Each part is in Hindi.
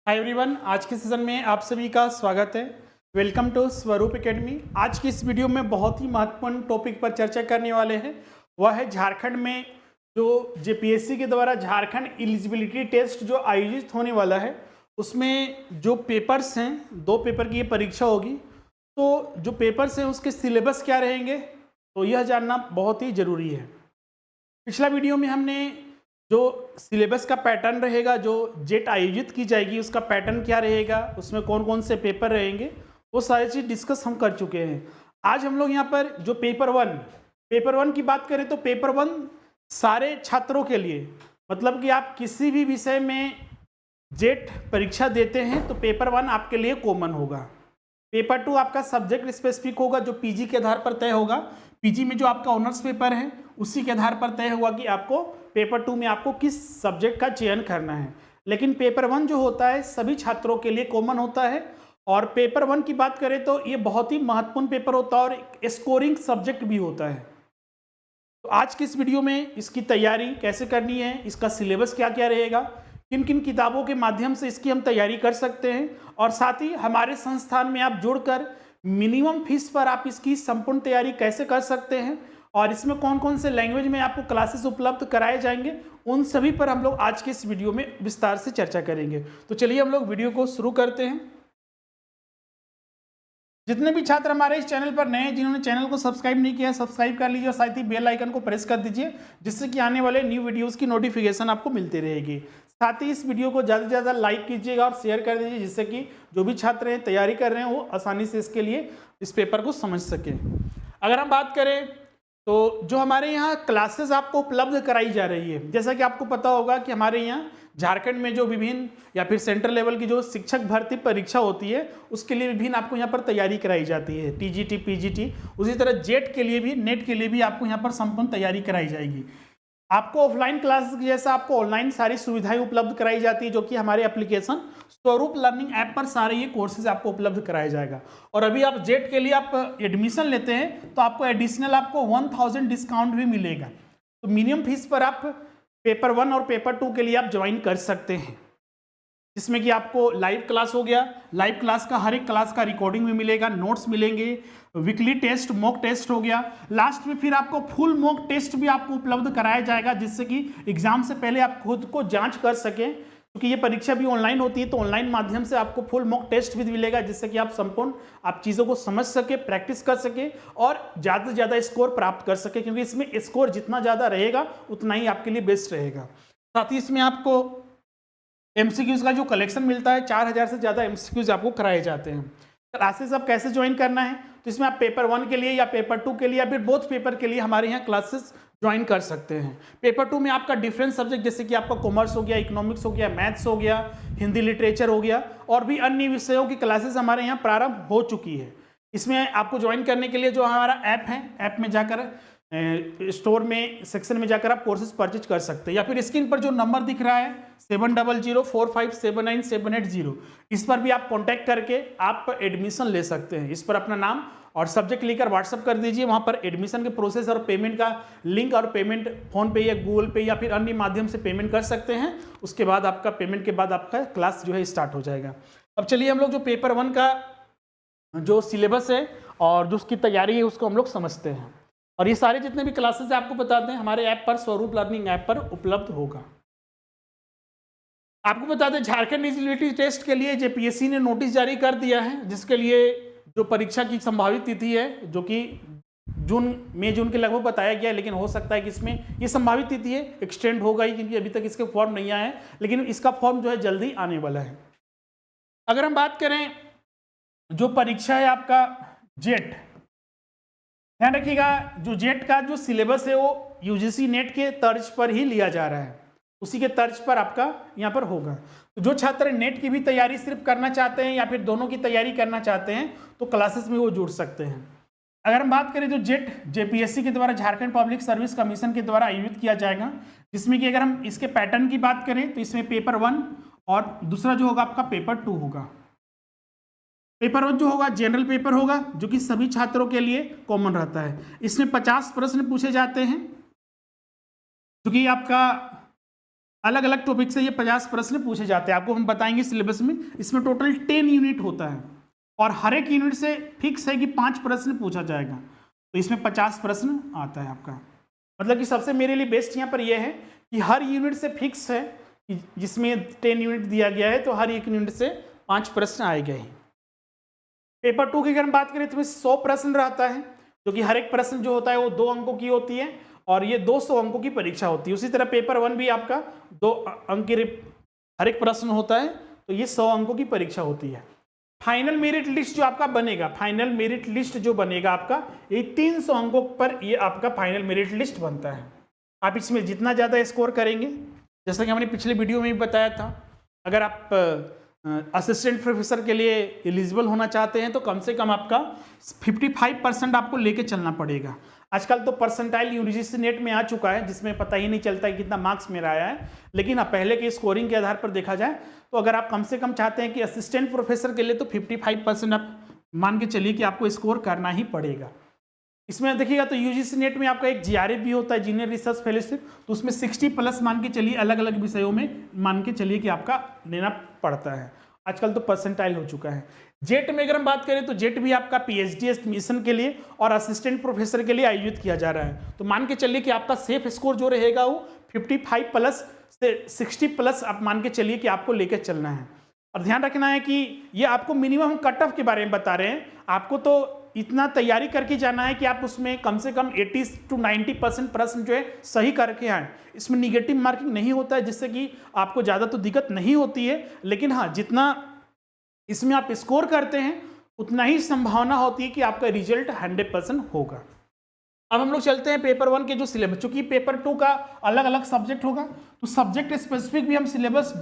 हाय एवरीवन, आज के सेशन में आप सभी का स्वागत है। वेलकम टू स्वरूप एकेडमी। आज की इस वीडियो में बहुत ही महत्वपूर्ण टॉपिक पर चर्चा करने वाले हैं। वह है झारखंड में जो जेपीएससी के द्वारा झारखंड एलिजिबिलिटी टेस्ट जो आयोजित होने वाला है, उसमें जो पेपर्स हैं, 2 पेपर की ये परीक्षा होगी। तो जो पेपर्स हैं उसके सिलेबस क्या रहेंगे, तो यह जानना बहुत ही ज़रूरी है। पिछला वीडियो में हमने जो सिलेबस का पैटर्न रहेगा, जो जेट आयोजित की जाएगी उसका पैटर्न क्या रहेगा, उसमें कौन कौन से पेपर रहेंगे, वो सारी चीज़ डिस्कस हम कर चुके हैं। आज हम लोग यहाँ पर जो पेपर वन की बात करें तो पेपर वन सारे छात्रों के लिए, मतलब कि आप किसी भी विषय में जेट परीक्षा देते हैं तो पेपर वन आपके लिए कॉमन होगा। पेपर टू आपका सब्जेक्ट स्पेसिफिक होगा, जो पीजी के आधार पर तय होगा। पीजी में जो आपका ऑनर्स पेपर है उसी के आधार पर तय होगा कि आपको पेपर टू में आपको किस सब्जेक्ट का चयन करना है। लेकिन पेपर वन जो होता है सभी छात्रों के लिए कॉमन होता है। और पेपर वन की बात करें तो ये बहुत ही महत्वपूर्ण पेपर होता है और स्कोरिंग सब्जेक्ट भी होता है। तो आज की इस वीडियो में इसकी तैयारी कैसे करनी है, इसका सिलेबस क्या क्या रहेगा, किन किन किताबों के माध्यम से इसकी हम तैयारी कर सकते हैं, और साथ ही हमारे संस्थान में आप जुड़कर मिनिमम फीस पर आप इसकी संपूर्ण तैयारी कैसे कर सकते हैं, और इसमें कौन कौन से लैंग्वेज में आपको क्लासेस उपलब्ध कराए जाएंगे, उन सभी पर हम लोग आज के इस वीडियो में विस्तार से चर्चा करेंगे। तो चलिए हम लोग वीडियो को शुरू करते हैं। जितने भी छात्र हमारे इस चैनल पर नए हैं, जिन्होंने चैनल को सब्सक्राइब नहीं किया है, सब्सक्राइब कर लीजिए और साथ ही बेल आइकन को प्रेस कर दीजिए, जिससे कि आने वाले न्यू वीडियोस की नोटिफिकेशन आपको मिलती रहेगी। साथ ही इस वीडियो को ज़्यादा से ज़्यादा लाइक कीजिएगा और शेयर कर दीजिए, जिससे कि जो भी छात्र हैं तैयारी कर रहे हैं वो आसानी से इसके लिए इस पेपर को समझ सकें। अगर हम बात करें तो जो हमारे यहाँ क्लासेस आपको उपलब्ध कराई जा रही है, जैसा कि आपको पता होगा कि हमारे यहाँ झारखंड में जो विभिन्न या फिर सेंट्रल लेवल की जो शिक्षक भर्ती परीक्षा होती है उसके लिए विभिन्न आपको यहाँ पर तैयारी कराई जाती है, टीजीटी, पीजीटी। उसी तरह जेट के लिए भी, नेट के लिए भी आपको यहाँ पर संपूर्ण तैयारी कराई जाएगी। आपको ऑफलाइन क्लासेस जैसा आपको ऑनलाइन सारी सुविधाएं उपलब्ध कराई जाती है, जो कि हमारे एप्लीकेशन स्वरूप लर्निंग ऐप पर सारे ये कोर्सेज आपको उपलब्ध कराया जाएगा। और अभी आप जेट के लिए आप एडमिशन लेते हैं तो आपको एडिशनल आपको 1000 डिस्काउंट भी मिलेगा। तो मिनिमम फीस पर आप पेपर वन और पेपर टू के लिए आप ज्वाइन कर सकते हैं, जिसमें कि आपको लाइव क्लास हो गया, लाइव क्लास का हर एक क्लास का रिकॉर्डिंग भी मिलेगा, नोट्स मिलेंगे, वीकली टेस्ट, मॉक टेस्ट हो गया, लास्ट में फिर आपको फुल मॉक टेस्ट भी आपको उपलब्ध कराया जाएगा, जिससे कि एग्जाम से पहले आप खुद को जांच कर सकें। क्योंकि ये परीक्षा भी ऑनलाइन होती है तो ऑनलाइन माध्यम से आपको फुल मॉक टेस्ट भी मिलेगा, जिससे कि आप संपूर्ण आप चीज़ों को समझ सके, प्रैक्टिस कर सके और ज़्यादा से ज़्यादा स्कोर प्राप्त कर सके, क्योंकि इसमें स्कोर जितना ज़्यादा रहेगा उतना ही आपके लिए बेस्ट रहेगा। साथ ही इसमें आपको एमसीक्यूज का जो कलेक्शन मिलता है, 4000 से ज़्यादा एमसीक्यूज आपको कराए जाते हैं। क्लासेस अब कैसे ज्वाइन करना है, तो इसमें आप पेपर वन के लिए या पेपर टू के लिए या फिर बोथ पेपर के लिए हमारे यहाँ क्लासेस ज्वाइन कर सकते हैं। पेपर टू में आपका डिफरेंट सब्जेक्ट, जैसे कि आपका कॉमर्स हो गया, इकोनॉमिक्स हो गया, मैथ्स हो गया, हिंदी लिटरेचर हो गया, और भी अन्य विषयों की क्लासेस हमारे यहाँ प्रारंभ हो चुकी है। इसमें आपको ज्वाइन करने के लिए जो हमारा ऐप है, ऐप में जाकर स्टोर में सेक्शन में जाकर आप कोर्सेज परचेज कर सकते हैं, या फिर स्क्रीन पर जो नंबर दिख रहा है 7004579780, इस पर भी आप कांटेक्ट करके आप एडमिशन ले सकते हैं। इस पर अपना नाम और सब्जेक्ट लेकर व्हाट्सअप कर दीजिए, वहाँ पर एडमिशन के प्रोसेस और पेमेंट का लिंक और पेमेंट फोन पे या गूगल पे या फिर अन्य माध्यम से पेमेंट कर सकते हैं। उसके बाद आपका पेमेंट के बाद आपका क्लास जो है स्टार्ट हो जाएगा। अब चलिए हम लोग जो पेपर वन का जो सिलेबस है और जो उसकी तैयारी है उसको हम लोग समझते हैं। और ये सारे जितने भी क्लासेस आपको बताते हैं हमारे ऐप पर, स्वरूप लर्निंग ऐप पर उपलब्ध होगा। आपको बता दें, झारखंड एलिजिबिलिटी टेस्ट के लिए जेपीएससी ने नोटिस जारी कर दिया है, जिसके लिए जो परीक्षा की संभावित तिथि है, जो कि मई जून के लगभग बताया गया है, लेकिन हो सकता है कि इसमें ये संभावित तिथि है एक्सटेंड होगा ही, क्योंकि अभी तक इसके फॉर्म नहीं आए हैं, लेकिन इसका फॉर्म जो है जल्दी आने वाला है। अगर हम बात करें जो परीक्षा है आपका जेट, ध्यान रखिएगा, जो जेट का जो सिलेबस है वो यूजीसी नेट के तर्ज पर ही लिया जा रहा है, उसी के तर्ज पर आपका यहाँ पर होगा। तो जो छात्र नेट की भी तैयारी सिर्फ करना चाहते हैं या फिर दोनों की तैयारी करना चाहते हैं तो क्लासेस में वो जुड़ सकते हैं। अगर हम बात करें जो जेट जेपीएससी के द्वारा, झारखंड पब्लिक सर्विस कमीशन के द्वारा आयोजित किया जाएगा, जिसमें कि अगर हम इसके पैटर्न की बात करें तो इसमें पेपर वन और दूसरा जो होगा आपका पेपर टू होगा। पेपर वन जो होगा जनरल पेपर होगा, जो कि सभी छात्रों के लिए कॉमन रहता है। इसमें 50 प्रश्न पूछे जाते हैं, जो कि आपका अलग अलग टॉपिक से ये 50 प्रश्न पूछे जाते हैं, आपको हम बताएंगे सिलेबस में। इसमें टोटल 10 यूनिट होता है और हर एक यूनिट से फिक्स है कि 5 प्रश्न पूछा जाएगा, तो इसमें 50 प्रश्न आता है आपका। मतलब कि सबसे मेरे लिए बेस्ट यहाँ पर यह है कि हर यूनिट से फिक्स है कि जिसमें 10 यूनिट दिया गया है तो हर एक यूनिट से 5 प्रश्न आएगा ही। पेपर 2 की अगर हम बात करें तो 100 प्रश्न रहता है, जो कि हर एक प्रश्न जो होता है वो 2 अंकों की होती है और ये 200 अंकों की परीक्षा होती है। उसी तरह पेपर 1 भी आपका 2 अंक की हर एक प्रश्न होता है, तो ये 100 अंकों की परीक्षा होती है। फाइनल मेरिट लिस्ट जो आपका बनेगा, फाइनल मेरिट लिस्ट जो बनेगा आपका, ये 300 अंकों पर ये आपका फाइनल मेरिट लिस्ट बनता है। आप इसमें जितना ज़्यादा स्कोर करेंगे, जैसा कि हमने पिछले वीडियो में भी बताया था, अगर आप असिस्टेंट प्रोफेसर के लिए एलिजिबल होना चाहते हैं तो कम से कम आपका 55% आपको लेके चलना पड़ेगा। आजकल तो परसेंटाइल यूजीसी नेट में आ चुका है, जिसमें पता ही नहीं चलता है कितना मार्क्स मेरा आया है, लेकिन अब पहले के स्कोरिंग के आधार पर देखा जाए तो अगर आप कम से कम चाहते हैं कि असिस्टेंट प्रोफेसर के लिए तो 55% आप मान के चलिए कि आपको स्कोर करना ही पड़ेगा। इसमें देखिएगा तो यूजीसी नेट में आपका एक जीआरएफ भी होता है, जूनियर रिसर्च फेलोशिप, तो उसमें 60+ मान के चलिए, अलग अलग विषयों में मान के चलिए कि आपका लेना पड़ता है। आजकल तो परसेंटाइल हो चुका है। जेट में अगर हम बात करें तो जेट भी आपका पीएचडी एडमिशन के लिए और असिस्टेंट प्रोफेसर के लिए आयोजित किया जा रहा है, तो मान के चलिए कि आपका सेफ स्कोर जो रहेगा वो 55+ से 60+ आप मान के चलिए कि आपको लेकर चलना है। और ध्यान रखना है कि ये आपको मिनिमम कट ऑफ के बारे में बता रहे हैं, आपको तो इतना तैयारी करके जाना है कि आप उसमें कम से कम 80 से 90% प्रश्न जो है सही करके आए। इसमें निगेटिव मार्किंग नहीं होता है, जिससे कि आपको ज़्यादा तो दिक्कत नहीं होती है, लेकिन हाँ, जितना इसमें आप स्कोर करते हैं उतना ही संभावना होती है कि आपका रिजल्ट 100% होगा। अब हम लोग चलते हैं पेपर 1 के जो सिलेबस, चूंकि पेपर 2 का अलग अलग सब्जेक्ट होगा तो सब्जेक्ट स्पेसिफिक भी हम सिलेबस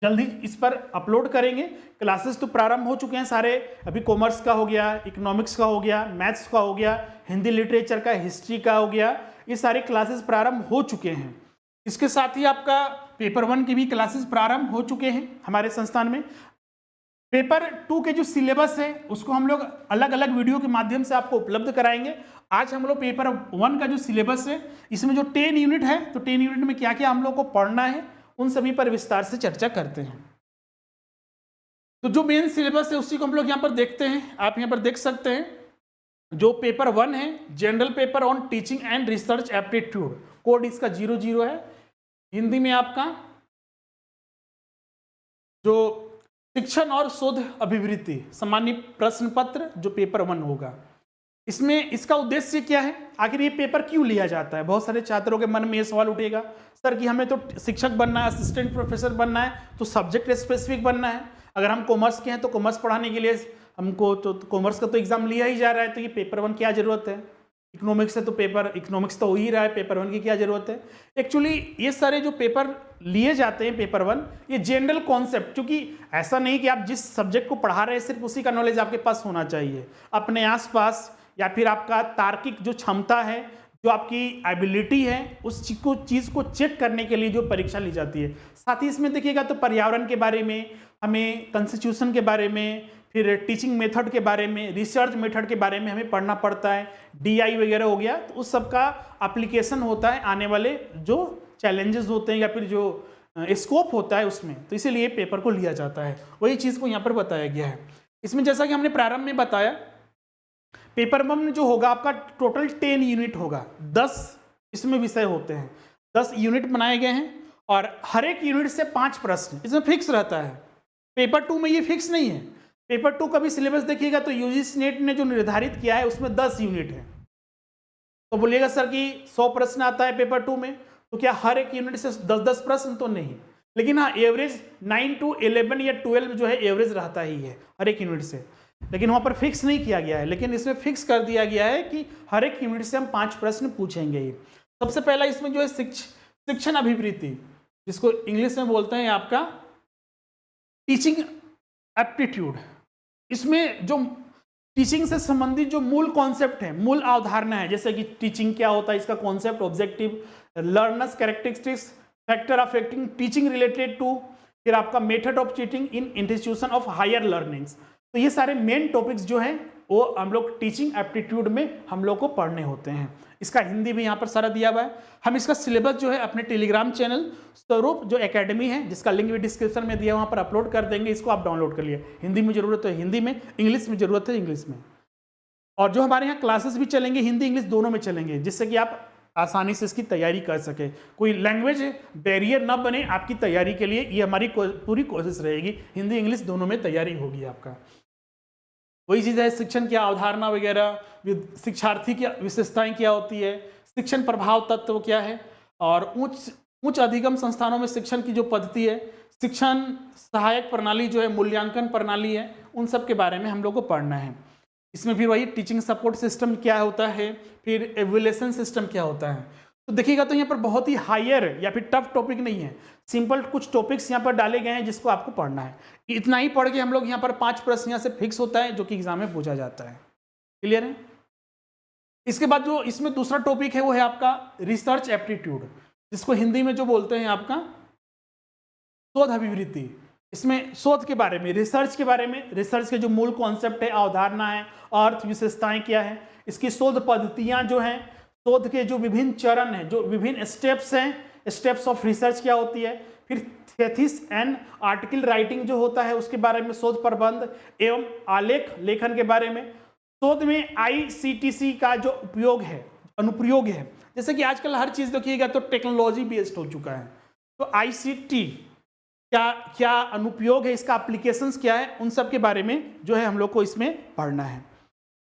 जल्दी इस पर अपलोड करेंगे। क्लासेस तो प्रारंभ हो चुके हैं सारे, अभी कॉमर्स का हो गया, इकोनॉमिक्स का हो गया, मैथ्स का हो गया, हिंदी लिटरेचर का, हिस्ट्री का हो गया, ये सारे क्लासेस प्रारंभ हो चुके हैं। इसके साथ ही आपका पेपर 1 की भी क्लासेस प्रारंभ हो चुके हैं हमारे संस्थान में। पेपर 2 के जो सिलेबस है उसको हम लोग अलग अलग वीडियो के माध्यम से आपको उपलब्ध कराएंगे। आज हम लोग पेपर 1 का जो सिलेबस है, इसमें जो 10 यूनिट है, तो 10 यूनिट में क्या क्या हम लोग को पढ़ना है उन सभी पर विस्तार से चर्चा करते हैं। तो जो मेन सिलेबस है उसी को हम लोग यहाँ पर देखते हैं। आप यहाँ पर देख सकते हैं जो पेपर 1 है, general paper on teaching and research aptitude, code इसका 00 है। हिंदी में आपका जो शिक्षण और शोध अभिवृत्ति सामान्य प्रश्न पत्र जो पेपर 1 होगा, इसमें इसका उद्देश्य क्या है, आखिर ये पेपर क्यों लिया जाता है। बहुत सारे छात्रों के मन में ये सवाल उठेगा, सर कि हमें तो शिक्षक बनना है, असिस्टेंट प्रोफेसर बनना है, तो सब्जेक्ट स्पेसिफिक बनना है। अगर हम कॉमर्स के हैं तो कॉमर्स पढ़ाने के लिए हमको तो कॉमर्स का तो एग्जाम लिया ही जा रहा है, तो ये पेपर 1 क्या जरूरत है। इकोनॉमिक्स है तो पेपर इकोनॉमिक्स तो हो ही रहा है, पेपर 1 की क्या जरूरत है। एक्चुअली ये सारे जो पेपर लिए जाते हैं पेपर 1, ये जनरल कॉन्सेप्ट, क्योंकि ऐसा नहीं कि आप जिस सब्जेक्ट को पढ़ा रहे हैं सिर्फ उसी का नॉलेज आपके पास होना चाहिए, अपने आसपास या फिर आपका तार्किक जो क्षमता है, जो आपकी एबिलिटी है, उस चीज़ को चेक करने के लिए जो परीक्षा ली जाती है। साथ ही इसमें देखिएगा तो पर्यावरण के बारे में, हमें कॉन्स्टिट्यूशन के बारे में, फिर टीचिंग मेथड के बारे में, रिसर्च मेथड के बारे में हमें पढ़ना पड़ता है, डीआई वगैरह हो गया, तो उस सब का एप्लीकेशन होता है आने वाले जो चैलेंजेस होते हैं या फिर जो स्कोप होता है उसमें, तो इसीलिए पेपर को लिया जाता है। वही चीज़ को यहाँ पर बताया गया है। इसमें जैसा कि हमने प्रारंभ में बताया, पेपर 1 में जो होगा आपका टोटल 10 यूनिट होगा, 10 इसमें विषय होते हैं, 10 यूनिट बनाए गए हैं और हर एक यूनिट से 5 प्रश्न इसमें फिक्स रहता है। पेपर 2 में ये फिक्स नहीं है। पेपर 2 का भी सिलेबस देखिएगा तो यूजीसी नेट ने जो निर्धारित किया है उसमें 10 यूनिट है। तो बोलिएगा सर कि 100 प्रश्न आता है पेपर 2 में, तो क्या हर एक यूनिट से 10-10 प्रश्न तो नहीं, लेकिन हाँ एवरेज 9 to 11 या 12 जो है एवरेज रहता ही है हर एक यूनिट से, लेकिन वहाँ पर फिक्स नहीं किया गया है। लेकिन इसमें फिक्स कर दिया गया है कि हर एक यूनिट से हम 5 प्रश्न पूछेंगे ही। सबसे पहला इसमें जो है शिक्षण अभिवृत्ति, जिसको इंग्लिश में बोलते हैं आपका टीचिंग एप्टीट्यूड। इसमें जो टीचिंग से संबंधित जो मूल कॉन्सेप्ट है, मूल अवधारणा है, जैसे कि टीचिंग क्या होता है, इसका concept, objective, learners characteristics, factor affecting teaching related to, फिर आपका method of teaching in institution of higher learnings. तो ये सारे मेन टॉपिक्स जो हैं वो हम लोग टीचिंग एप्टीट्यूड में हम लोग को पढ़ने होते हैं। इसका हिंदी भी यहाँ पर सारा दिया हुआ है। हम इसका सिलेबस जो है अपने टेलीग्राम चैनल स्वरूप जो एकेडमी है, जिसका लिंक भी डिस्क्रिप्शन में दिया, वहाँ पर अपलोड कर देंगे। इसको आप डाउनलोड कर लिए। हिंदी में जरूरत है हिंदी में, इंग्लिश में जरूरत है इंग्लिश में। और जो हमारे यहाँ क्लासेस भी चलेंगे हिंदी इंग्लिश दोनों में चलेंगे, जिससे कि आप आसानी से इसकी तैयारी कर सके, कोई लैंग्वेज बैरियर ना बने आपकी तैयारी के लिए। ये हमारी पूरी कोशिश रहेगी, हिंदी इंग्लिश दोनों में तैयारी होगी आपका। वही चीज़ है, शिक्षण की अवधारणा वगैरह, शिक्षार्थी की विशेषताएं क्या होती है, शिक्षण प्रभाव तत्व क्या है, और उच्च अधिगम संस्थानों में शिक्षण की जो पद्धति है, शिक्षण सहायक प्रणाली जो है, मूल्यांकन प्रणाली है, उन सब के बारे में हम लोग को पढ़ना है। इसमें फिर वही टीचिंग सपोर्ट सिस्टम क्या होता है, फिर एवल्यूएशन सिस्टम क्या होता है। तो देखिएगा तो यहाँ पर बहुत ही हायर या फिर टफ टॉपिक नहीं है, सिंपल कुछ टॉपिक्स यहाँ पर डाले गए हैं जिसको आपको पढ़ना है। इतना ही पढ़ के हम लोग यहाँ पर 5 प्रश्न यहाँ से फिक्स होता है जो कि एग्जाम में पूछा जाता है। क्लियर है। इसके बाद जो इसमें दूसरा टॉपिक है वो है आपका रिसर्च एप्टीट्यूड, जिसको हिंदी में जो बोलते हैं आपका शोध अभिवृत्ति। इसमें शोध के बारे में, रिसर्च के बारे में, रिसर्च के जो मूल कॉन्सेप्ट है, अवधारणा है, अर्थ विशेषताएं क्या है, इसकी शोध पद्धतियां जो हैं, शोध के जो विभिन्न चरण हैं, जो विभिन्न स्टेप्स हैं, स्टेप्स ऑफ रिसर्च क्या होती है, फिर थेसिस एंड आर्टिकल राइटिंग जो होता है उसके बारे में, शोध प्रबंध एवं आलेख लेखन के बारे में, शोध में ICTC का जो उपयोग है, अनुप्रयोग है। जैसे कि आजकल हर चीज देखिएगा तो टेक्नोलॉजी बेस्ड हो चुका है, तो ICT क्या अनुप्रयोग है, इसका एप्लीकेशंस क्या है, उन सब के बारे में जो है हम लोग को इसमें पढ़ना है।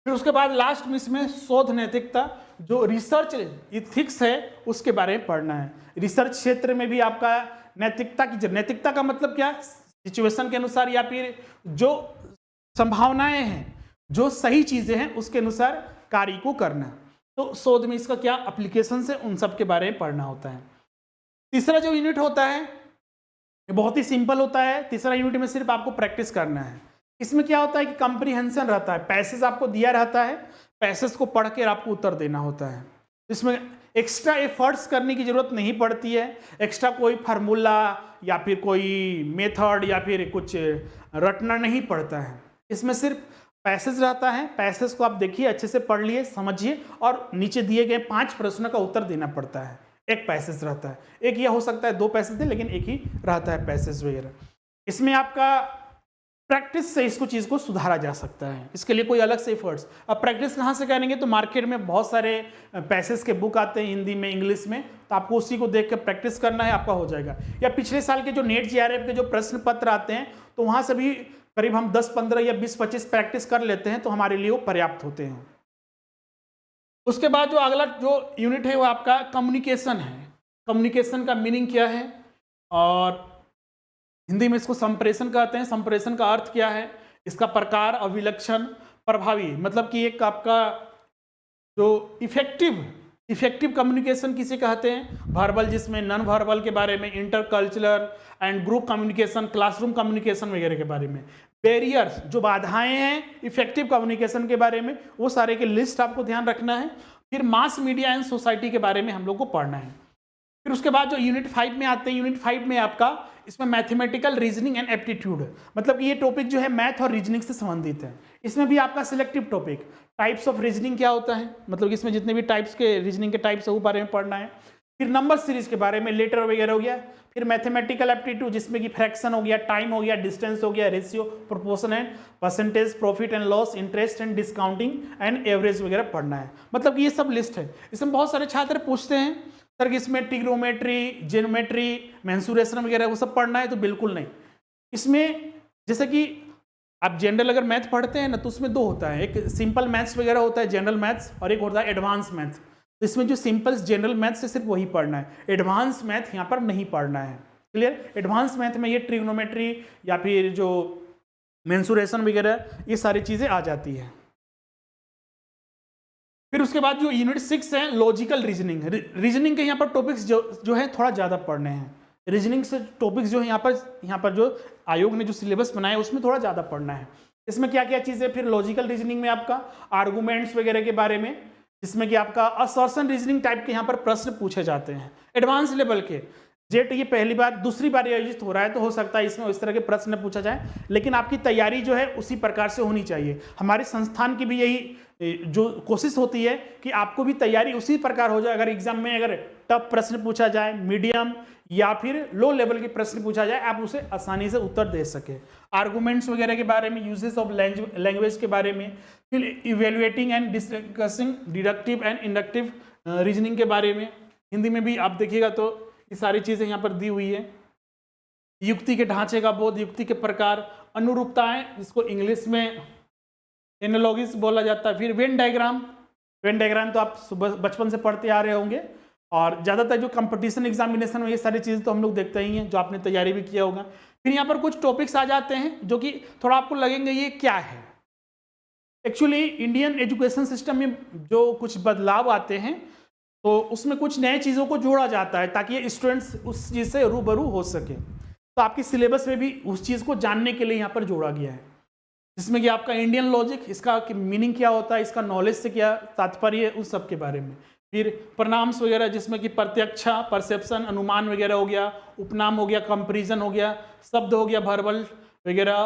फिर उसके बाद लास्ट में इसमें शोध नैतिकता, जो रिसर्च इथिक्स है उसके बारे में पढ़ना है। रिसर्च क्षेत्र में भी आपका नैतिकता का मतलब क्या, सिचुएशन के अनुसार या फिर जो संभावनाएं हैं, जो सही चीजें हैं उसके अनुसार कार्य को करना। तो शोध में इसका क्या एप्लीकेशन है, उन सब के बारे में पढ़ना होता है। तीसरा जो यूनिट होता है ये बहुत ही सिंपल होता है। तीसरा यूनिट में सिर्फ आपको प्रैक्टिस करना है। इसमें क्या होता है कि कंप्रीहेंशन रहता है, पैसेज आपको दिया रहता है, पैसेज को पढ़ के आपको उत्तर देना होता है। इसमें एक्स्ट्रा एफर्ट्स करने की जरूरत नहीं पड़ती है, एक्स्ट्रा कोई फार्मूला या फिर कोई मेथड या फिर कुछ रटना नहीं पड़ता है। इसमें सिर्फ पैसेज रहता है, पैसेज को आप देखिए, अच्छे से पढ़ लिए, समझिए, और नीचे दिए गए 5 प्रश्नों का उत्तर देना पड़ता है। एक पैसेज रहता है, एक या हो सकता है 2 पैसेज थे, लेकिन एक ही रहता है पैसेज वगैरह। इसमें आपका प्रैक्टिस से इसको चीज़ को सुधारा जा सकता है, इसके लिए कोई अलग से एफर्ट्स। अब प्रैक्टिस कहाँ से करेंगे, तो मार्केट में बहुत सारे पैसेज के बुक आते हैं हिंदी में, इंग्लिश में, तो आपको उसी को देख कर प्रैक्टिस करना है, आपका हो जाएगा। या पिछले साल के जो नेट JRF के जो प्रश्न पत्र आते हैं, तो वहाँ से भी करीब हम 10-15 या 20-25 प्रैक्टिस कर लेते हैं, तो हमारे लिए वो पर्याप्त होते हैं। उसके बाद जो अगला जो यूनिट है वो आपका कम्युनिकेशन है। कम्युनिकेशन का मीनिंग क्या है, और हिंदी में इसको संप्रेषण कहते हैं। संप्रेषण का अर्थ क्या है, इसका प्रकार, अभिलक्षण, प्रभावी, मतलब कि एक आपका जो इफेक्टिव कम्युनिकेशन किसे कहते हैं, वर्बल, जिसमें नॉन वर्बल के बारे में, intercultural and group communication, classroom communication वगैरह के बारे में, बैरियर्स जो बाधाएं हैं इफेक्टिव कम्युनिकेशन के बारे में, वो सारे के लिस्ट आपको ध्यान रखना है। फिर मास मीडिया एंड सोसाइटी के बारे में हम लोग को पढ़ना है। फिर उसके बाद जो यूनिट 5 में आते हैं, यूनिट 5 में आपका इसमें मैथमेटिकल रीजनिंग एंड एप्टीट्यूड, मतलब ये टॉपिक जो है मैथ और रीजनिंग से संबंधित है। इसमें भी आपका selective topic, types of reasoning क्या होता है, मतलब इसमें जितने भी टाइप्स के रीजनिंग के टाइप्स है वो बारे में पढ़ना है। फिर नंबर सीरीज के बारे में, लेटर वगैरह हो गया। फिर मैथमेटिकल एप्टीट्यूड, जिसमें कि फ्रैक्शन हो गया, टाइम हो गया, डिस्टेंस हो गया, ratio, proportion and percentage, profit and loss, interest and discounting and average वगैरह पढ़ना है। मतलब कि ये सब लिस्ट है। इसमें बहुत सारे छात्र पूछते हैं सर कि इसमें ट्रिग्नोमेट्री, जेनोमेट्री, मेंसुरेशन वगैरह वो सब पढ़ना है, तो बिल्कुल नहीं। इसमें जैसे कि आप जनरल अगर मैथ पढ़ते हैं ना, तो उसमें 2 होता है, एक सिंपल मैथ्स वगैरह होता है जनरल मैथ्स, और एक होता है एडवांस मैथ। तो इसमें जो सिंपल जनरल मैथ से सिर्फ वही पढ़ना है, एडवांस मैथ यहाँ पर नहीं पढ़ना है। क्लियर। एडवांस मैथ में ये ट्रिग्नोमेट्री या फिर जो मेंसुरेशन वगैरह ये सारी चीज़ें आ जाती है। फिर उसके बाद जो यूनिट 6 है लॉजिकल रीजनिंग। रीजनिंग के यहाँ पर टॉपिक्स जो है थोड़ा ज़्यादा पढ़ने हैं। रीजनिंग से टॉपिक्स जो है यहाँ पर जो आयोग ने जो सिलेबस बनाया है उसमें थोड़ा ज़्यादा पढ़ना है। इसमें क्या क्या चीज़ें, फिर लॉजिकल रीजनिंग में आपका आर्गूमेंट्स वगैरह के बारे में, जिसमें कि आपका असर्शन रीजनिंग टाइप के यहाँ पर प्रश्न पूछे जाते हैं एडवांस लेवल के। जेट ये पहली बार दूसरी बार आयोजित हो रहा है, तो हो सकता है इसमें इस तरह के प्रश्न पूछा जाए, लेकिन आपकी तैयारी जो है उसी प्रकार से होनी चाहिए। हमारे संस्थान की भी यही जो कोशिश होती है कि आपको भी तैयारी उसी प्रकार हो जाए। अगर एग्जाम में अगर टफ प्रश्न पूछा जाए, मीडियम या फिर लो लेवल के प्रश्न पूछा जाए, आप उसे आसानी से उत्तर दे सके। आर्गूमेंट्स वगैरह के बारे में, यूजेस ऑफ लैंग्वेज के बारे में, फिर evaluating and discussing deductive and inductive reasoning के बारे में। हिंदी में भी आप देखिएगा तो ये सारी चीजें यहाँ पर दी हुई है। युक्ति के ढांचे का बोध, युक्ति के प्रकार, अनुरूपताएं जिसको इंग्लिश में एनालॉगिस बोला जाता है। फिर वेन डायग्राम, वेन डायग्राम तो आप बचपन से पढ़ते आ रहे होंगे, और ज़्यादातर जो कंपटीशन एग्जामिनेशन में ये सारी चीज़ें तो हम लोग देखते ही हैं, जो आपने तैयारी भी किया होगा। फिर यहाँ पर कुछ टॉपिक्स आ जाते हैं जो कि थोड़ा आपको लगेंगे ये क्या है। एक्चुअली इंडियन एजुकेशन सिस्टम में जो कुछ बदलाव आते हैं तो उसमें कुछ नए चीज़ों को जोड़ा जाता है ताकि ये स्टूडेंट्स उस चीज़ से रूबरू हो सके। तो आपकी सिलेबस में भी उस चीज़ को जानने के लिए यहाँ पर जोड़ा गया है, जिसमें कि आपका इंडियन लॉजिक, इसका मीनिंग क्या होता है, इसका नॉलेज से क्या तात्पर्य है, उस सब के बारे में। फिर प्रनाम्स वगैरह जिसमें कि प्रत्यक्षा, परसेप्शन, अनुमान वगैरह हो गया, उपनाम हो गया, कंपेरिजन हो गया, शब्द हो गया, वर्बल वगैरह,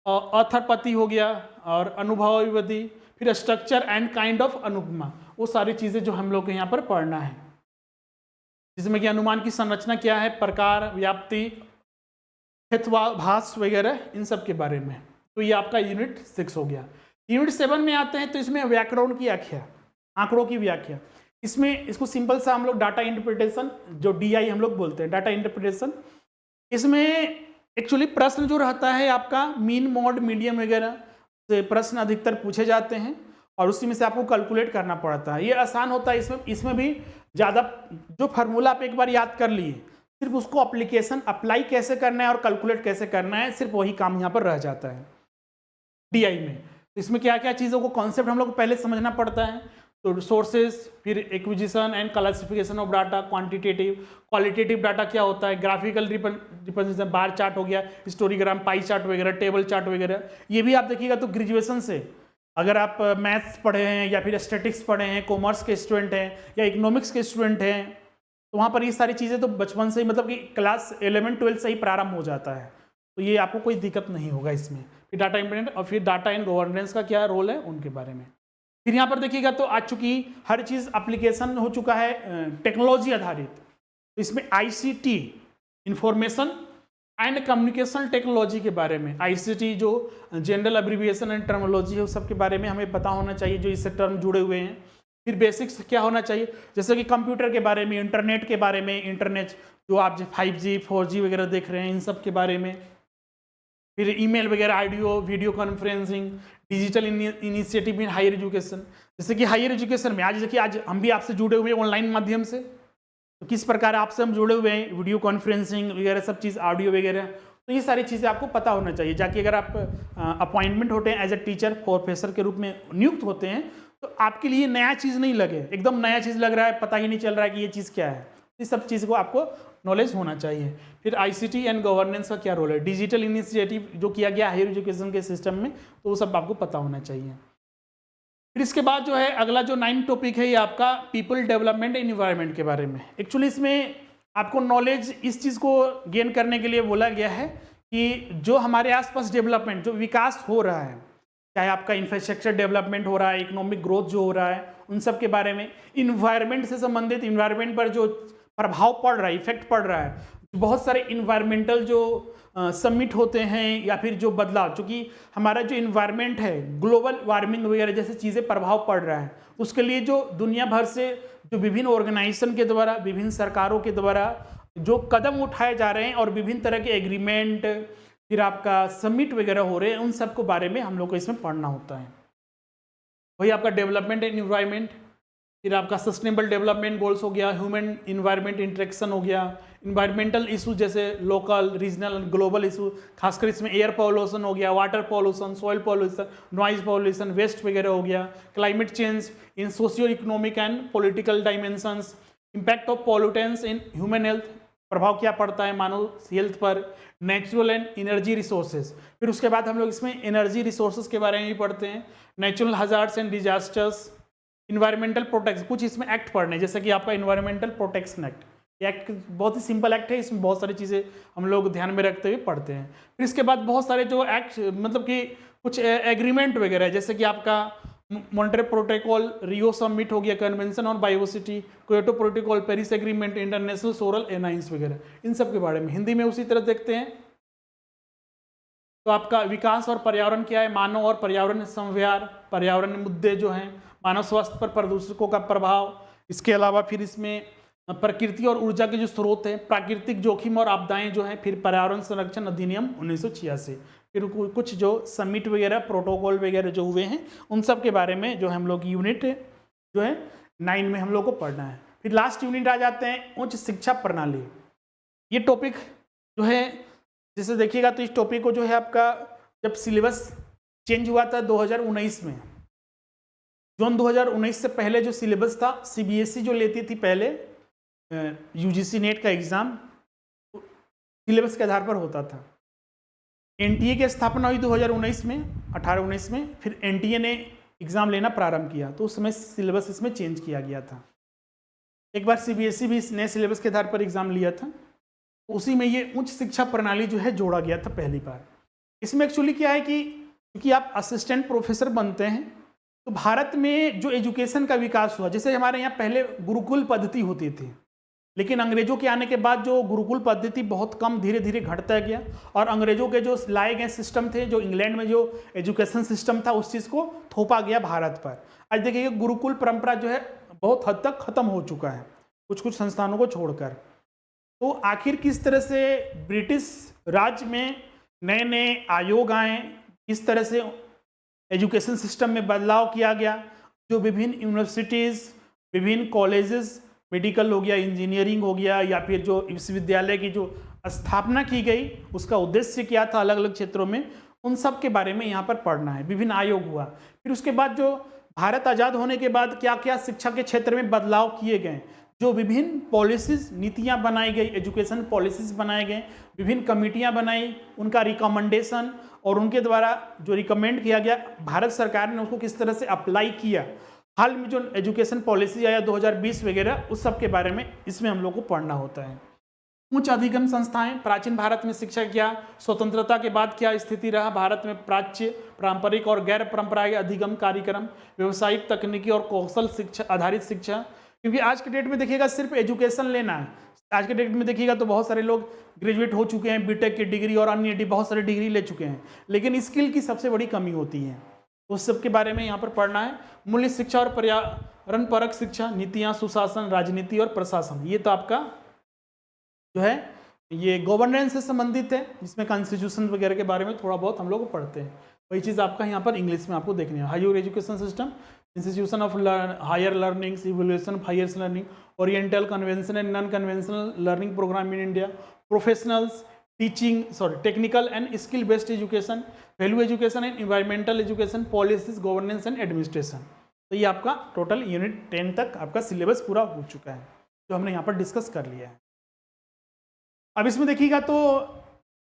अर्थपति हो गया, और अनुभवविधि, फिर structure and kind of Anupama, वो सारी चीज़ें जो हम लोग को यहाँ पर पढ़ना है, जिसमें कि अनुमान की संरचना क्या है, प्रकार, व्याप्ति, हेतुभाष वगैरह, इन सब के बारे में। तो ये आपका यूनिट 6 हो गया। यूनिट 7 में आते हैं तो इसमें व्याकरण की व्याख्या, आंकड़ों की व्याख्या। इसमें इसको सिंपल सा हम लोग डाटा इंटरप्रिटेशन, जो DI हम लोग बोलते हैं, डाटा इंटरप्रिटेशन, इसमें एक्चुअली प्रश्न जो रहता है आपका मीन, मॉड, मीडियम वगैरह से प्रश्न अधिकतर पूछे जाते हैं, और उसी में से आपको कैलकुलेट करना पड़ता है। ये आसान होता है। इसमें भी ज़्यादा जो फार्मूला आप एक बार याद कर लिए, सिर्फ उसको एप्लीकेशन अप्लाई कैसे करना है और कैलकुलेट कैसे करना है, सिर्फ वही काम यहाँ पर रह जाता है DI में। तो इसमें क्या क्या चीज़ों को कॉन्सेप्ट हम लोग को पहले समझना पड़ता है। तो सोर्सेज, फिर acquisition and classification of data, quantitative, qualitative data क्या होता है, ग्राफिकल रिप्रेजेंटेशन, बार चार्ट हो गया, हिस्टोग्राम, पाई चार्ट वगैरह, टेबल चार्ट वगैरह। ये भी आप देखिएगा तो ग्रेजुएशन से, अगर आप मैथ्स पढ़े हैं या फिर स्टैटिक्स पढ़े हैं, कॉमर्स के स्टूडेंट हैं या इकोनॉमिक्स के स्टूडेंट हैं, तो वहाँ पर ये सारी चीज़ें तो बचपन से ही, मतलब कि क्लास 11-12 से ही प्रारंभ हो जाता है, तो ये आपको कोई दिक्कत नहीं होगा इसमें। फिर डाटा इंपोर्टेंट, और फिर डाटा एंड गवर्नेंस का क्या रोल है उनके बारे में। फिर यहाँ पर देखिएगा तो आज चूंकि हर चीज़ एप्लीकेशन हो चुका है टेक्नोलॉजी आधारित, तो इसमें ICT, information and communication technology के बारे में, ICT जो जनरल एब्रीविएशन एंड टर्मिनोलॉजी है, उस सब के बारे में हमें पता होना चाहिए, जो इससे टर्म जुड़े हुए हैं। फिर बेसिक्स क्या होना चाहिए, जैसे कि कंप्यूटर के बारे में, इंटरनेट के बारे में, इंटरनेट जो आप 5G 4G वगैरह देख रहे हैं, इन सब के बारे में। फिर ईमेल वगैरह, audio video conferencing, digital initiative in higher education, जैसे कि हायर एजुकेशन में आज देखिए, आज हम भी आपसे जुड़े हुए हैं ऑनलाइन माध्यम से, तो किस प्रकार आपसे हम जुड़े हुए हैं, वीडियो कॉन्फ्रेंसिंग वगैरह सब चीज़, ऑडियो वगैरह, तो ये सारी चीज़ें आपको पता होना चाहिए। जाके अगर आप अपॉइंटमेंट होते हैं एज ए टीचर, प्रोफेसर के रूप में नियुक्त होते हैं, तो आपके लिए नया चीज़ नहीं लगे, एकदम नया चीज़ लग रहा है, पता ही नहीं चल रहा है कि ये चीज़ क्या है, इस सब चीज़ को आपको नॉलेज होना चाहिए। फिर ICT एंड गवर्नेंस का क्या रोल है, डिजिटल इनिशिएटिव जो किया गया हायर एजुकेशन के सिस्टम में, तो वो सब आपको पता होना चाहिए। फिर इसके बाद जो है अगला जो 9 टॉपिक है, ये आपका पीपल डेवलपमेंट एंड एनवायरनमेंट के बारे में। एक्चुअली इसमें आपको नॉलेज इस चीज़ को गेन करने के लिए बोला गया है कि जो हमारे आसपास डेवलपमेंट, जो विकास हो रहा है, चाहे आपका इंफ्रास्ट्रक्चर डेवलपमेंट हो रहा है, इकोनॉमिक ग्रोथ जो हो रहा है, उन सब के बारे में, इन्वायरमेंट से संबंधित, इन्वायरमेंट पर जो प्रभाव पड़ रहा है, इफेक्ट पड़ रहा है, बहुत सारे इन्वायरमेंटल जो समिट होते हैं या फिर जो बदलाव, चूँकि हमारा जो इन्वायरमेंट है, ग्लोबल वार्मिंग वगैरह जैसे चीज़ें प्रभाव पड़ रहा है, उसके लिए जो दुनिया भर से जो विभिन्न ऑर्गेनाइजेशन के द्वारा, विभिन्न सरकारों के द्वारा जो कदम उठाए जा रहे हैं, और विभिन्न तरह के एग्रीमेंट, फिर आपका समिट वगैरह हो रहे हैं, उन सब को बारे में हम लोग को इसमें पढ़ना होता है। वही आपका डेवलपमेंट एंड इन्वायरमेंट, फिर आपका सस्टेनेबल डेवलपमेंट गोल्स हो गया, ह्यूमन इन्वायरमेंट इंटरेक्शन हो गया, इन्वायरमेंटल इशू जैसे लोकल, रीजनल, ग्लोबल इशू, खासकर इसमें एयर पॉल्यूशन हो गया, water pollution, soil pollution, noise pollution, waste वगैरह हो गया, climate change in socio economic and political dimensions, impact of pollutants in human health, प्रभाव क्या पड़ता है मानव हेल्थ पर, नेचुरल एंड एनर्जी रिसोर्सेज। फिर उसके बाद हम लोग इसमें एनर्जी रिसोर्सेज के बारे में भी पढ़ते हैं, natural hazards and disasters, environmental protection, कुछ इसमें एक्ट पढ़ने, जैसे कि आपका इन्वायरमेंटल प्रोटेक्शन एक्ट, एक्ट बहुत ही सिंपल एक्ट है, इसमें बहुत सारी चीज़ें हम लोग ध्यान में रखते हुए पढ़ते हैं। फिर इसके बाद बहुत सारे जो एक्ट मतलब कि कुछ एग्रीमेंट वगैरह है, जैसे कि आपका मॉन्ट्रियल प्रोटोकॉल, रियो समिट हो गया, convention on biodiversity, Kyoto protocol, Paris agreement, international solar alliance वगैरह, इन सब के बारे में हिंदी में उसी तरह देखते हैं। तो आपका विकास और पर्यावरण क्या है, मानव और पर्यावरण संव्यवहार, पर्यावरण मुद्दे जो हैं, मानव स्वास्थ्य पर प्रदूषकों का प्रभाव, इसके अलावा फिर इसमें प्रकृति और ऊर्जा के जो स्रोत हैं, प्राकृतिक जोखिम और आपदाएं जो हैं, फिर पर्यावरण संरक्षण अधिनियम 1986, फिर कुछ जो समिट वगैरह प्रोटोकॉल वगैरह जो हुए हैं उन सब के बारे में जो हम लोग यूनिट जो है 9 में हम लोग को पढ़ना है। फिर लास्ट यूनिट आ जाते हैं उच्च शिक्षा प्रणाली। ये टॉपिक जो है जैसे देखिएगा तो इस टॉपिक को जो है आपका जब सिलेबस चेंज हुआ था 2019 में, जून 2019 से पहले जो सिलेबस था सीबीएसई जो लेती थी पहले यूजीसी नेट का एग्ज़ाम सिलेबस के आधार पर होता था। एनटीए की स्थापना हुई 2019 में 18-19 में, फिर एनटीए ने एग्ज़ाम लेना प्रारंभ किया तो उस समय सिलेबस इसमें चेंज किया गया था। एक बार सीबीएसई भी इस नए सिलेबस के आधार पर एग्ज़ाम लिया था, तो उसी में ये उच्च शिक्षा प्रणाली जो है जोड़ा गया था पहली बार। इसमें एक्चुअली क्या है कि क्योंकि आप असिस्टेंट प्रोफेसर बनते हैं तो भारत में जो एजुकेशन का विकास हुआ, जैसे हमारे यहाँ पहले गुरुकुल पद्धति होती थी, लेकिन अंग्रेजों के आने के बाद जो गुरुकुल पद्धति बहुत कम धीरे धीरे घटता गया और अंग्रेजों के जो लाए गए सिस्टम थे, जो इंग्लैंड में जो एजुकेशन सिस्टम था उस चीज़ को थोपा गया भारत पर। आज देखिए गुरुकुल परंपरा जो है बहुत हद तक खत्म हो चुका है कुछ कुछ संस्थानों को छोड़कर। तो आखिर किस तरह से ब्रिटिश राज में नए नए आयोग आए, किस तरह से एजुकेशन सिस्टम में बदलाव किया गया, जो विभिन्न यूनिवर्सिटीज़, विभिन्न कॉलेजेस, मेडिकल हो गया, इंजीनियरिंग हो गया, या फिर जो विश्वविद्यालय की जो स्थापना की गई उसका उद्देश्य क्या था अलग अलग क्षेत्रों में, उन सब के बारे में यहाँ पर पढ़ना है। विभिन्न आयोग हुआ, फिर उसके बाद जो भारत आज़ाद होने के बाद क्या क्या शिक्षा के क्षेत्र में बदलाव किए गए, जो विभिन्न पॉलिसीज़ नीतियाँ बनाई गई, एजुकेशन पॉलिसीज़ बनाए गए, विभिन्न कमेटियाँ बनाई, उनका रिकमेंडेशन और उनके द्वारा जो रिकमेंड किया गया भारत सरकार ने उसको किस तरह से अप्लाई किया, हाल में जो एजुकेशन पॉलिसी आया 2020 वगैरह, उस सब के बारे में इसमें हम लोग को पढ़ना होता है। उच्च अधिगम संस्थाएं, प्राचीन भारत में शिक्षा क्या, स्वतंत्रता के बाद क्या स्थिति रहा भारत में, प्राच्य, पारंपरिक और गैर परंपरागत अधिगम कार्यक्रम, व्यावसायिक, तकनीकी और कौशल शिक्षा आधारित शिक्षा। क्योंकि आज के डेट में देखिएगा सिर्फ एजुकेशन लेना है, आज के डेट में देखिएगा तो बहुत सारे लोग ग्रेजुएट हो चुके हैं, बीटेक की डिग्री और अन्य बहुत सारी डिग्री ले चुके हैं, लेकिन स्किल की सबसे बड़ी कमी होती है। उस सब के बारे में यहाँ पर पढ़ना है। मूल्य शिक्षा और पर्यावरण परक शिक्षा, नीतियाँ, सुशासन, राजनीति और प्रशासन, ये तो आपका जो है ये गवर्नेंस से संबंधित है, जिसमें कॉन्स्टिट्यूशन वगैरह के बारे में थोड़ा बहुत हम लोग पढ़ते हैं। वही चीज़ आपका यहाँ पर इंग्लिश में आपको देखनी है। Higher education system, institution of higher learning, evolution of higher learning, oriental, conventional and non conventional learning programme in India, professionals, technical and skill based education, value education and environmental education, policies, governance and administration. तो ये आपका टोटल यूनिट 10 तक आपका सिलेबस पूरा हो चुका है, जो हमने यहाँ पर डिस्कस कर लिया है। अब इसमें देखिएगा तो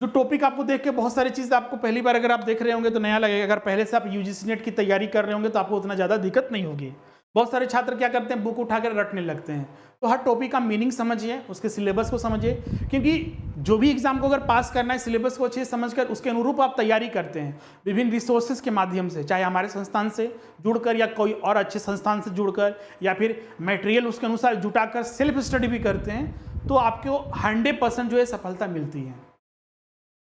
जो टॉपिक आपको देख के बहुत सारी चीज़ आपको पहली बार अगर आप देख रहे होंगे तो नया लगेगा। अगर पहले से आप यूजीसी नेट की तैयारी कर रहे होंगे तो आपको उतना ज़्यादा दिक्कत नहीं होगी। बहुत सारे छात्र क्या करते हैं, बुक उठा कर रटने लगते हैं। तो हर टॉपिक का मीनिंग समझिए, उसके सिलेबस को समझिए, क्योंकि जो भी एग्जाम को अगर पास करना है सिलेबस को अच्छे से समझकर उसके अनुरूप आप तैयारी करते हैं विभिन्न रिसोर्सेज के माध्यम से, चाहे हमारे संस्थान से जुड़कर या कोई और अच्छे संस्थान से जुड़कर, या फिर मटेरियल उसके अनुसार जुटाकर सेल्फ स्टडी भी करते हैं, तो आपको 100% जो है सफलता मिलती है।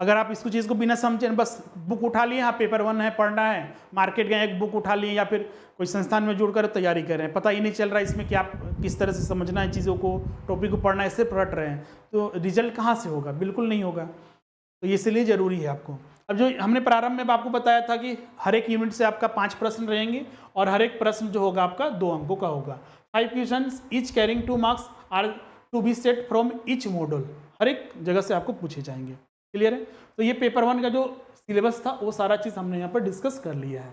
अगर आप इसको चीज़ को बिना समझे बस बुक उठा लिए, हाँ पेपर 1 है पढ़ना है, मार्केट गए एक बुक उठा लिए, या फिर कोई संस्थान में जुड़कर तैयारी कर रहे हैं, पता ही नहीं चल रहा है इसमें कि आप किस तरह से समझना है चीज़ों को, टॉपिक को पढ़ना है, इससे रट रहे हैं, तो रिजल्ट कहाँ से होगा, बिल्कुल नहीं होगा। तो ये इसलिए ज़रूरी है आपको। अब जो हमने प्रारंभ में आपको बताया था कि हर एक यूनिट से आपका 5 प्रश्न रहेंगे और हर एक प्रश्न जो होगा आपका 2 अंकों का होगा। 5 question each carrying 2 marks are to be set from each model, हर एक जगह से आपको पूछे जाएंगे। क्लियर है? तो ये पेपर 1 का जो सिलेबस था वो सारा चीज़ हमने यहाँ पर डिस्कस कर लिया है।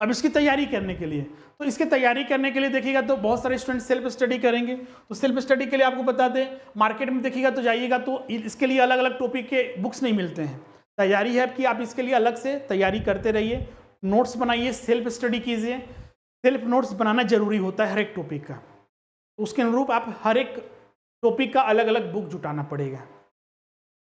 अब इसकी तैयारी करने के लिए, तो इसकी तैयारी करने के लिए देखिएगा तो बहुत सारे स्टूडेंट सेल्फ स्टडी करेंगे। तो सेल्फ स्टडी के लिए आपको बता दें, मार्केट में देखिएगा तो जाइएगा तो इसके लिए अलग अलग टॉपिक के बुक्स नहीं मिलते हैं। तैयारी है कि आप इसके लिए अलग से तैयारी करते रहिए, नोट्स बनाइए, सेल्फ स्टडी कीजिए। सेल्फ नोट्स बनाना जरूरी होता है हर एक टॉपिक का, उसके अनुरूप आप हर एक टॉपिक का अलग अलग बुक जुटाना पड़ेगा।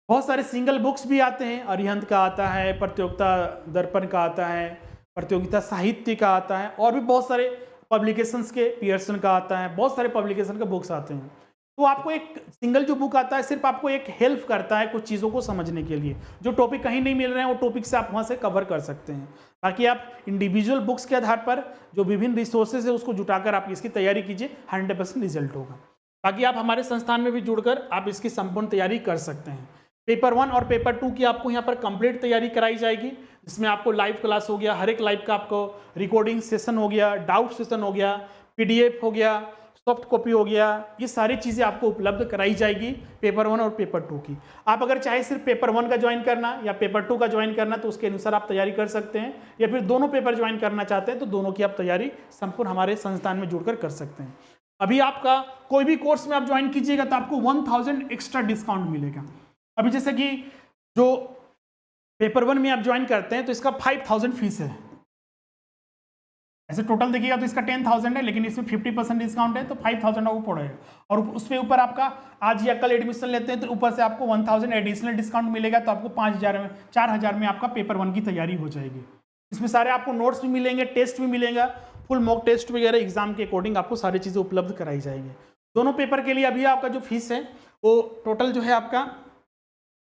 बहुत सारे सिंगल बुक्स भी आते हैं, अरिहंत का आता है, प्रतियोगिता दर्पण का आता है, प्रतियोगिता साहित्य का आता है, और भी बहुत सारे पब्लिकेशंस के, पियर्सन का आता है, बहुत सारे पब्लिकेशन के बुक्स आते हैं। तो आपको एक सिंगल जो बुक आता है सिर्फ आपको एक हेल्प करता है कुछ चीज़ों को समझने के लिए। जो टॉपिक कहीं नहीं मिल रहे हैं वो टॉपिक से आप वहाँ से कवर कर सकते हैं। बाकी आप इंडिविजुअल बुक्स के आधार पर जो विभिन्न रिसोर्सेज है उसको जुटाकर आप इसकी तैयारी कीजिए, 100% रिजल्ट होगा। बाकी आप हमारे संस्थान में भी जुड़कर आप इसकी संपूर्ण तैयारी कर सकते हैं। पेपर 1 और पेपर 2 की आपको यहाँ पर कंप्लीट तैयारी कराई जाएगी, जिसमें आपको लाइव क्लास हो गया, हर एक लाइव का आपको रिकॉर्डिंग सेशन हो गया, डाउट सेशन हो गया, पीडीएफ हो गया, सॉफ्ट कॉपी हो गया, ये सारी चीज़ें आपको उपलब्ध कराई जाएगी पेपर 1 और पेपर 2 की। आप अगर चाहे सिर्फ पेपर 1 का ज्वाइन करना या पेपर 2 का ज्वाइन करना तो उसके अनुसार आप तैयारी कर सकते हैं, या फिर दोनों पेपर ज्वाइन करना चाहते हैं तो दोनों की आप तैयारी संपूर्ण हमारे संस्थान में जुड़कर कर सकते हैं। अभी आपका कोई भी कोर्स में आप ज्वाइन कीजिएगा तो आपको 1000 एक्स्ट्रा डिस्काउंट मिलेगा। अभी जैसे कि जो पेपर 1 में आप ज्वाइन करते हैं तो इसका 5000 फीस है, ऐसे टोटल देखिएगा तो इसका 10,000 है, लेकिन इसमें 50% डिस्काउंट है तो 5,000 आपको पड़ेगा। और उसके ऊपर आपका आज या कल एडमिशन लेते हैं तो ऊपर से आपको 1000 एडिशनल डिस्काउंट मिलेगा, तो आपको 4,000 में आपका पेपर 1 की तैयारी हो जाएगी। इसमें सारे आपको नोट्स भी मिलेंगे, टेस्ट भी मिलेगा, फुल मॉक टेस्ट वगैरह एग्जाम के अकॉर्डिंग आपको सारी चीज़ें उपलब्ध कराई जाएगी। दोनों पेपर के लिए अभी आपका जो फीस है वो टोटल जो है आपका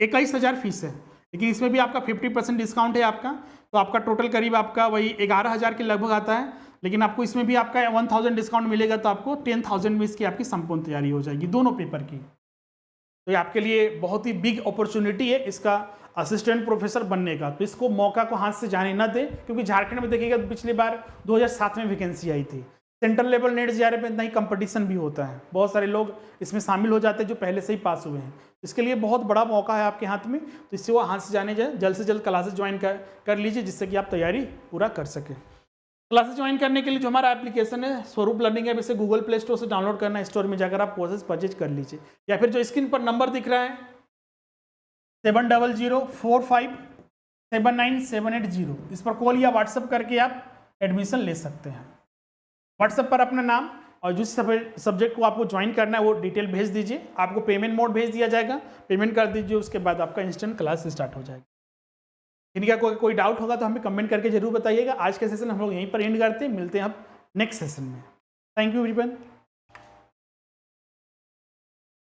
21,000 फीस है, लेकिन इसमें भी आपका 50% डिस्काउंट है आपका, तो आपका टोटल करीब आपका वही 11,000 के लगभग आता है। लेकिन आपको इसमें भी आपका 1000 डिस्काउंट मिलेगा तो आपको 10,000 में इसकी आपकी संपूर्ण तैयारी हो जाएगी दोनों पेपर की। तो ये आपके लिए बहुत ही बिग अपॉर्चुनिटी है इसका असिस्टेंट प्रोफेसर बनने का, तो इसको मौका को हाथ से जाने ना दे, क्योंकि झारखंड में देखिएगा पिछली बार 2007 में वैकेंसी आई थी। सेंट्रल लेवल नेट जेआरए पे इतना ही कंपटीशन भी होता है, बहुत सारे लोग इसमें शामिल हो जाते हैं जो पहले से ही पास हुए हैं। इसके लिए बहुत बड़ा मौका है आपके हाथ में, तो इससे वो हाथ से जाने जाए, जल्द से जल्द क्लासेस ज्वाइन कर लीजिए, जिससे कि आप तैयारी पूरा कर सकें। क्लासेस ज्वाइन करने के लिए जो हमारा एप्लीकेशन है स्वरूप लर्निंग ऐप, इसे गूगल प्ले स्टोर से डाउनलोड करना है, स्टोर में जाकर आप कोर्सेज परचेज कर लीजिए, या फिर जो स्क्रीन पर नंबर दिख रहा है 7004579780, इस पर कॉल या व्हाट्सअप करके आप एडमिशन ले सकते हैं। व्हाट्सएप पर अपना नाम और जिस सब्जेक्ट को आपको ज्वाइन करना है वो डिटेल भेज दीजिए, आपको पेमेंट मोड भेज दिया जाएगा, पेमेंट कर दीजिए, उसके बाद आपका इंस्टेंट क्लास स्टार्ट हो जाएगा। इनका कोई डाउट होगा तो हमें कमेंट करके जरूर बताइएगा। आज का सेशन हम लोग यहीं पर एंड करते हैं, मिलते हैं अब नेक्स्ट सेशन में। Thank you everyone.